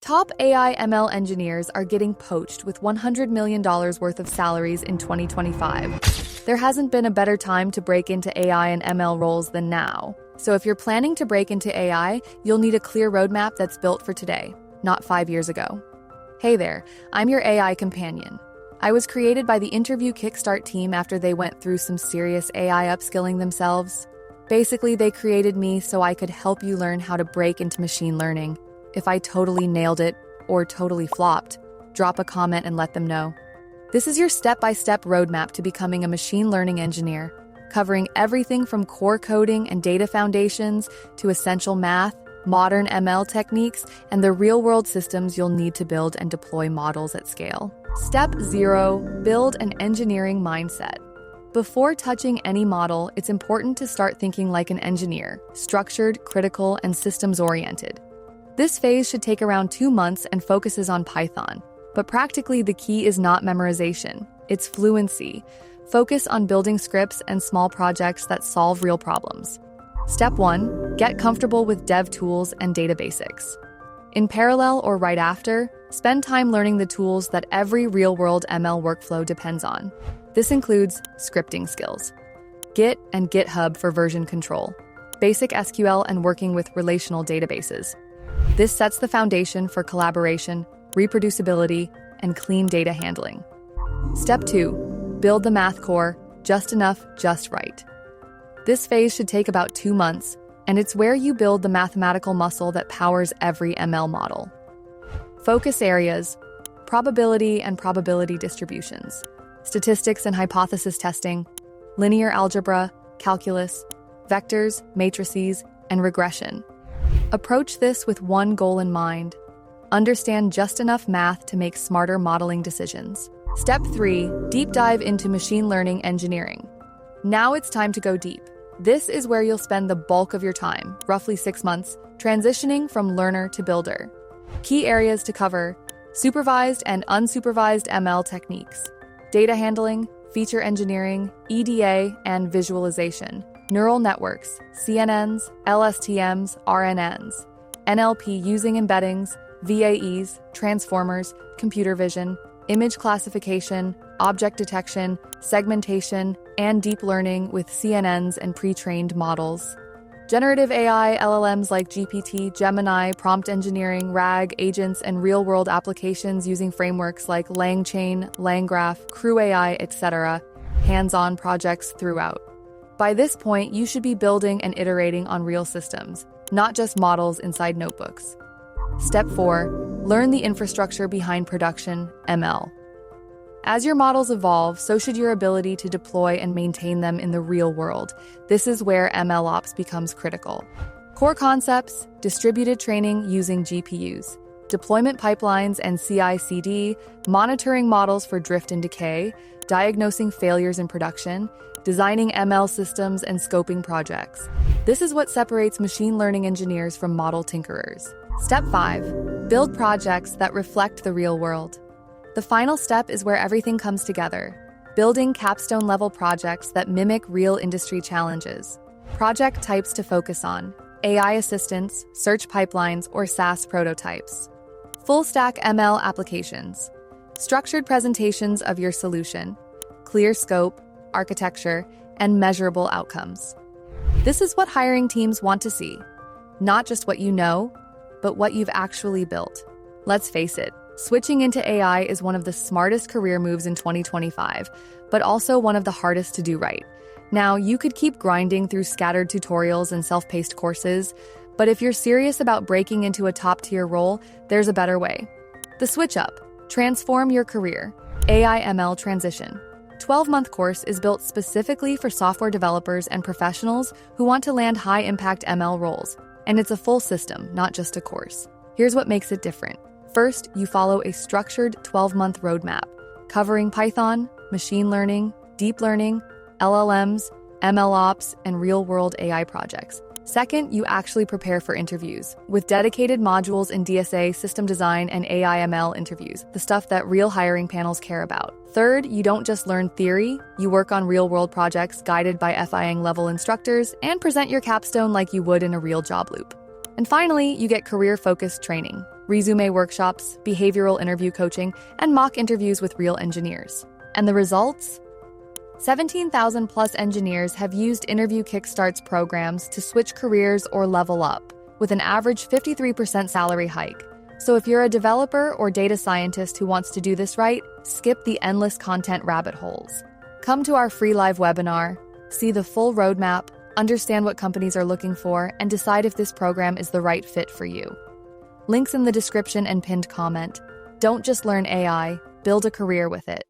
Top AI ML engineers are getting poached with $100 million worth of salaries in 2025. There hasn't been a better time to break into AI and ML roles than now. So if you're planning to break into AI, you'll need a clear roadmap that's built for today, not 5 years ago. Hey there, I'm your AI companion. I was created by the Interview Kickstart team after they went through some serious AI upskilling themselves. Basically, they created me so I could help you learn how to break into machine learning. If I totally nailed it or totally flopped, drop a comment and let them know. This is your step-by-step roadmap to becoming a machine learning engineer, covering everything from core coding and data foundations to essential math, modern ML techniques, and the real-world systems you'll need to build and deploy models at scale. Step 0. Build an engineering mindset. Before touching any model, it's important to start thinking like an engineer, structured, critical, and systems-oriented. This phase should take around 2 months and focuses on Python. But practically, the key is not memorization, it's fluency. Focus on building scripts and small projects that solve real problems. Step 1. Get comfortable with dev tools and data basics. In parallel or right after, spend time learning the tools that every real-world ML workflow depends on. This includes scripting skills, Git and GitHub for version control, basic SQL and working with relational databases. This sets the foundation for collaboration, reproducibility, and clean data handling. Step 2. Build the math core, just enough, just right. This phase should take about 2 months, and it's where you build the mathematical muscle that powers every ML model. Focus areas: probability and probability distributions, statistics and hypothesis testing, linear algebra, calculus, vectors, matrices, and regression. Approach this with one goal in mind: understand just enough math to make smarter modeling decisions. Step 3. Deep dive into machine learning engineering. Now it's time to go deep. This is where you'll spend the bulk of your time, roughly 6 months, transitioning from learner to builder. Key areas to cover: supervised and unsupervised ML techniques, data handling, feature engineering, EDA, and visualization, neural networks, CNNs, LSTMs, RNNs, NLP using embeddings, VAEs, transformers, computer vision, image classification, object detection, segmentation, and deep learning with CNNs and pre-trained models. Generative AI, LLMs like GPT, Gemini, prompt engineering, RAG, agents, and real-world applications using frameworks like LangChain, LangGraph, Crew AI, etc. Hands-on projects throughout. By this point, you should be building and iterating on real systems, not just models inside notebooks. Step 4. Learn the infrastructure behind production, ML. As your models evolve, so should your ability to deploy and maintain them in the real world. This is where MLOps becomes critical. Core concepts: distributed training using GPUs, deployment pipelines and CI/CD, monitoring models for drift and decay, diagnosing failures in production, designing ML systems, and scoping projects. This is what separates machine learning engineers from model tinkerers. Step 5. Build projects that reflect the real world. The final step is where everything comes together, building capstone-level projects that mimic real industry challenges. Project types to focus on: AI assistants, search pipelines, or SaaS prototypes. Full-stack ML applications. Structured presentations of your solution, clear scope, architecture, and measurable outcomes. This is what hiring teams want to see. Not just what you know, but what you've actually built. Let's face it, switching into AI is one of the smartest career moves in 2025, but also one of the hardest to do right. Now, you could keep grinding through scattered tutorials and self-paced courses, but if you're serious about breaking into a top-tier role, there's a better way. The Switch Up. Transform your career. AI ML Transition. 12-month course is built specifically for software developers and professionals who want to land high-impact ML roles. And it's a full system, not just a course. Here's what makes it different. First, you follow a structured 12-month roadmap, covering Python, machine learning, deep learning, LLMs, MLOps, and real-world AI projects. Second, you actually prepare for interviews, with dedicated modules in DSA, system design, and AI/ML interviews, the stuff that real hiring panels care about. Third, you don't just learn theory, you work on real-world projects guided by FAANG-level instructors and present your capstone like you would in a real job loop. And finally, you get career-focused training. resume workshops, behavioral interview coaching, and mock interviews with real engineers. And the results? 17,000 plus engineers have used Interview Kickstart's programs to switch careers or level up, with an average 53% salary hike. So if you're a developer or data scientist who wants to do this right, skip the endless content rabbit holes. Come to our free live webinar, see the full roadmap, understand what companies are looking for, and decide if this program is the right fit for you. Links in the description and pinned comment. Don't just learn AI, build a career with it.